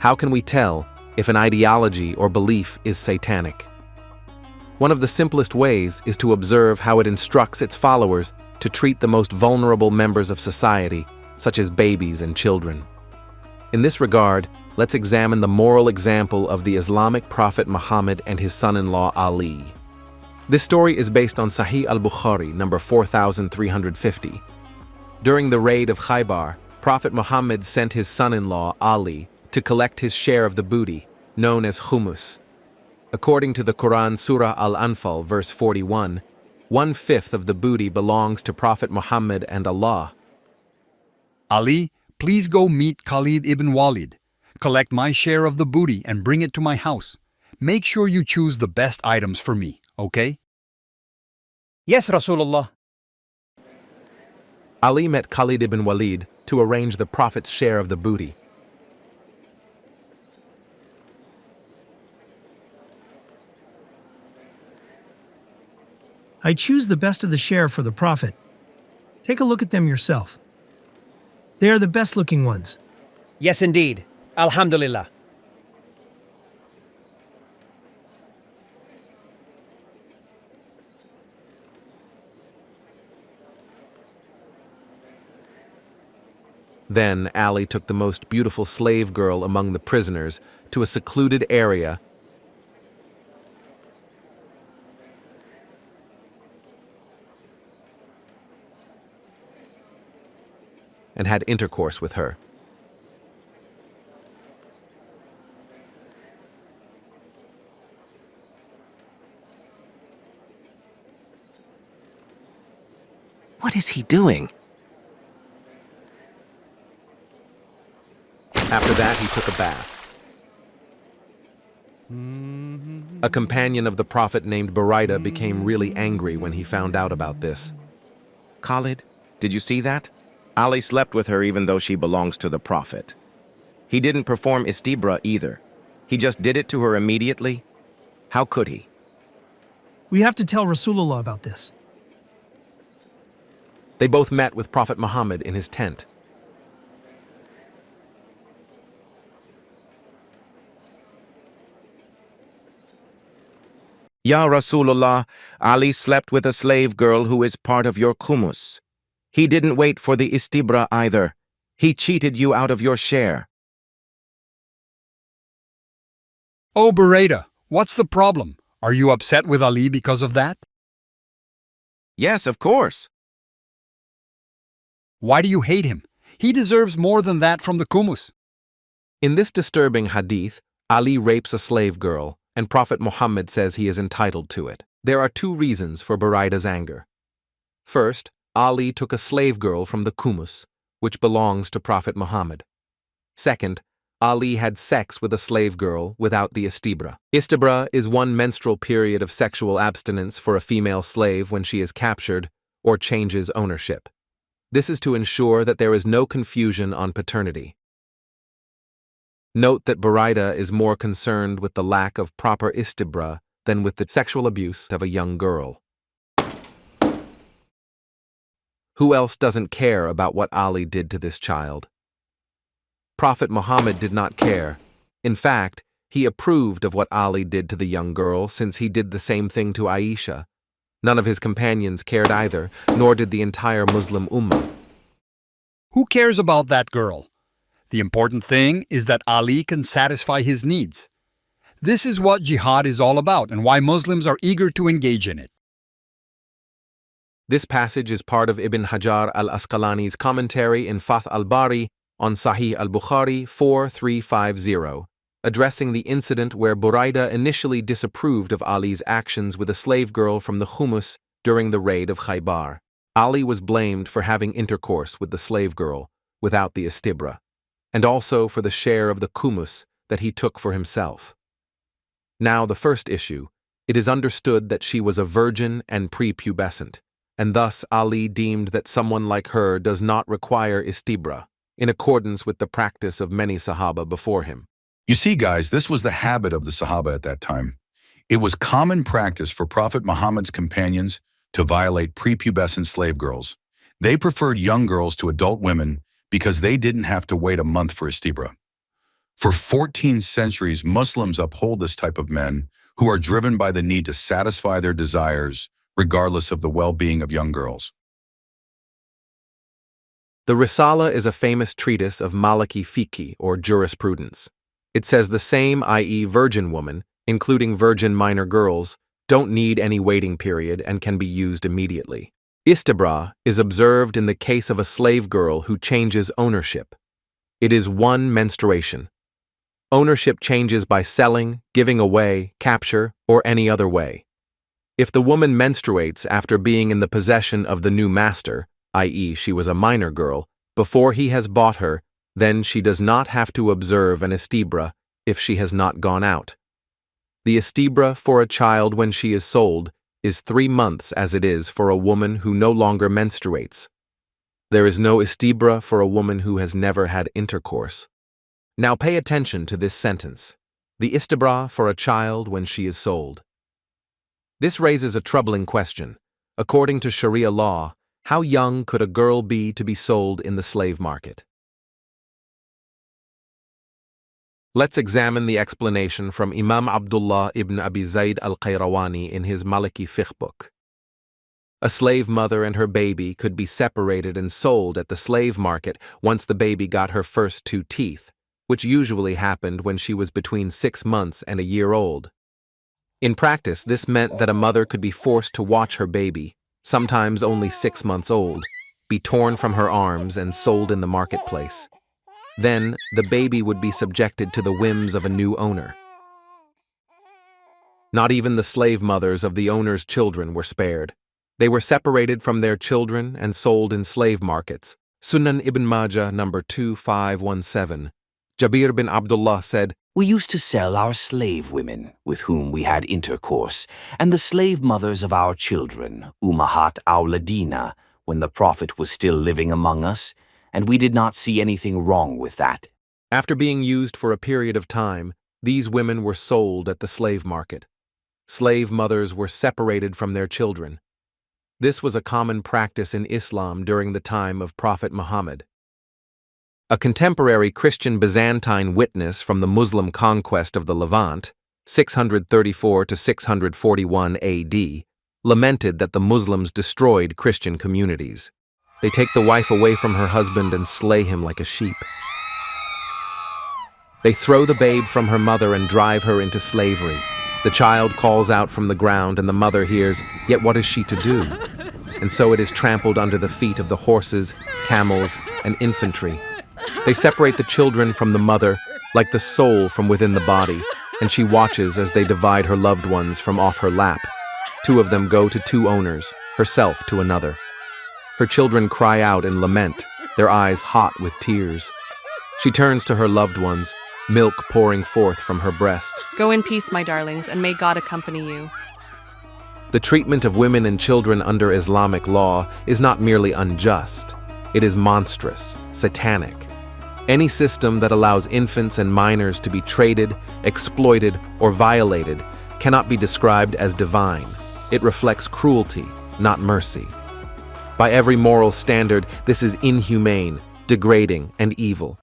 How can we tell if an ideology or belief is satanic? One of the simplest ways is to observe how it instructs its followers to treat the most vulnerable members of society, such as babies and children. In this regard, let's examine the moral example of the Islamic prophet Muhammad and his son-in-law Ali. This story is based on Sahih al-Bukhari, number 4350. During the raid of Khaybar, Prophet Muhammad sent his son-in-law Ali to collect his share of the booty, known as Khumus. According to the Quran Surah Al-Anfal, verse 41, 1/5 of the booty belongs to Prophet Muhammad and Allah. Ali, please go meet Khalid ibn Walid. Collect my share of the booty and bring it to my house. Make sure you choose the best items for me, okay? Yes, Rasulullah. Ali met Khalid ibn Walid to arrange the Prophet's share of the booty. I choose the best of the share for the Prophet. Take a look at them yourself. They are the best-looking ones. Yes, indeed. Alhamdulillah. Then Ali took the most beautiful slave girl among the prisoners to a secluded area and had intercourse with her. What is he doing? After that, he took a bath. A companion of the Prophet named Burayda became really angry when he found out about this. Khalid, did you see that? Ali slept with her even though she belongs to the Prophet. He didn't perform Istibra either. He just did it to her immediately. How could he? We have to tell Rasulullah about this. They both met with Prophet Muhammad in his tent. Ya Rasulullah, Ali slept with a slave girl who is part of your Khumus. He didn't wait for the Istibra either. He cheated you out of your share. Oh, Burayda, what's the problem? Are you upset with Ali because of that? Yes, of course. Why do you hate him? He deserves more than that from the Khumus. In this disturbing hadith, Ali rapes a slave girl, and Prophet Muhammad says he is entitled to it. There are two reasons for Burayda's anger. First, Ali took a slave girl from the Khumus, which belongs to Prophet Muhammad. Second, Ali had sex with a slave girl without the Istibra. Istibra is one menstrual period of sexual abstinence for a female slave when she is captured or changes ownership. This is to ensure that there is no confusion on paternity. Note that Burayda is more concerned with the lack of proper Istibra than with the sexual abuse of a young girl. Who else doesn't care about what Ali did to this child? Prophet Muhammad did not care. In fact, he approved of what Ali did to the young girl since he did the same thing to Aisha. None of his companions cared either, nor did the entire Muslim Ummah. Who cares about that girl? The important thing is that Ali can satisfy his needs. This is what jihad is all about and why Muslims are eager to engage in it. This passage is part of Ibn Hajar al-Asqalani's commentary in Fath al-Bari on Sahih al-Bukhari 4350, addressing the incident where Burayda initially disapproved of Ali's actions with a slave girl from the Khumus during the raid of Khaybar. Ali was blamed for having intercourse with the slave girl without the Istibra, and also for the share of the Khumus that he took for himself. Now the first issue, it is understood that she was a virgin and prepubescent, and thus Ali deemed that someone like her does not require Istibra, in accordance with the practice of many Sahaba before him. You see, guys, this was the habit of the Sahaba at that time. It was common practice for Prophet Muhammad's companions to violate prepubescent slave girls. They preferred young girls to adult women because they didn't have to wait a month for Istibra. For 14 centuries, Muslims uphold this type of men who are driven by the need to satisfy their desires, regardless of the well-being of young girls. The Risala is a famous treatise of Maliki fiqh, or jurisprudence. It says the same, i.e. virgin woman, including virgin minor girls, don't need any waiting period and can be used immediately. Istibra is observed in the case of a slave girl who changes ownership. It is one menstruation. Ownership changes by selling, giving away, capture, or any other way. If the woman menstruates after being in the possession of the new master, i.e. she was a minor girl, before he has bought her, then she does not have to observe an istibra if she has not gone out. The istibra for a child when she is sold is 3 months as it is for a woman who no longer menstruates. There is no istibra for a woman who has never had intercourse. Now pay attention to this sentence. The istibra for a child when she is sold. This raises a troubling question. According to Sharia law, how young could a girl be to be sold in the slave market? Let's examine the explanation from Imam Abdullah ibn Abi Zayd al-Qayrawani in his Maliki fiqh book. A slave mother and her baby could be separated and sold at the slave market once the baby got her first 2 teeth, which usually happened when she was between 6 months and a year old. In practice, this meant that a mother could be forced to watch her baby, sometimes only 6 months old, be torn from her arms and sold in the marketplace. Then, the baby would be subjected to the whims of a new owner. Not even the slave mothers of the owner's children were spared. They were separated from their children and sold in slave markets. Sunan ibn Majah number 2517. Jabir bin Abdullah said, "We used to sell our slave women with whom we had intercourse, and the slave mothers of our children, Ummahat Awladina, when the Prophet was still living among us, and we did not see anything wrong with that." After being used for a period of time, these women were sold at the slave market. Slave mothers were separated from their children. This was a common practice in Islam during the time of Prophet Muhammad. A contemporary Christian Byzantine witness from the Muslim conquest of the Levant, 634 to 641 AD, lamented that the Muslims destroyed Christian communities. They take the wife away from her husband and slay him like a sheep. They throw the babe from her mother and drive her into slavery. The child calls out from the ground and the mother hears, yet what is she to do? And so it is trampled under the feet of the horses, camels, and infantry. They separate the children from the mother, like the soul from within the body, and she watches as they divide her loved ones from off her lap. 2 of them go to 2 owners, herself to another. Her children cry out and lament, their eyes hot with tears. She turns to her loved ones, milk pouring forth from her breast. "Go in peace, my darlings, and may God accompany you." The treatment of women and children under Islamic law is not merely unjust. It is monstrous, satanic. Any system that allows infants and minors to be traded, exploited, or violated cannot be described as divine. It reflects cruelty, not mercy. By every moral standard, this is inhumane, degrading, and evil.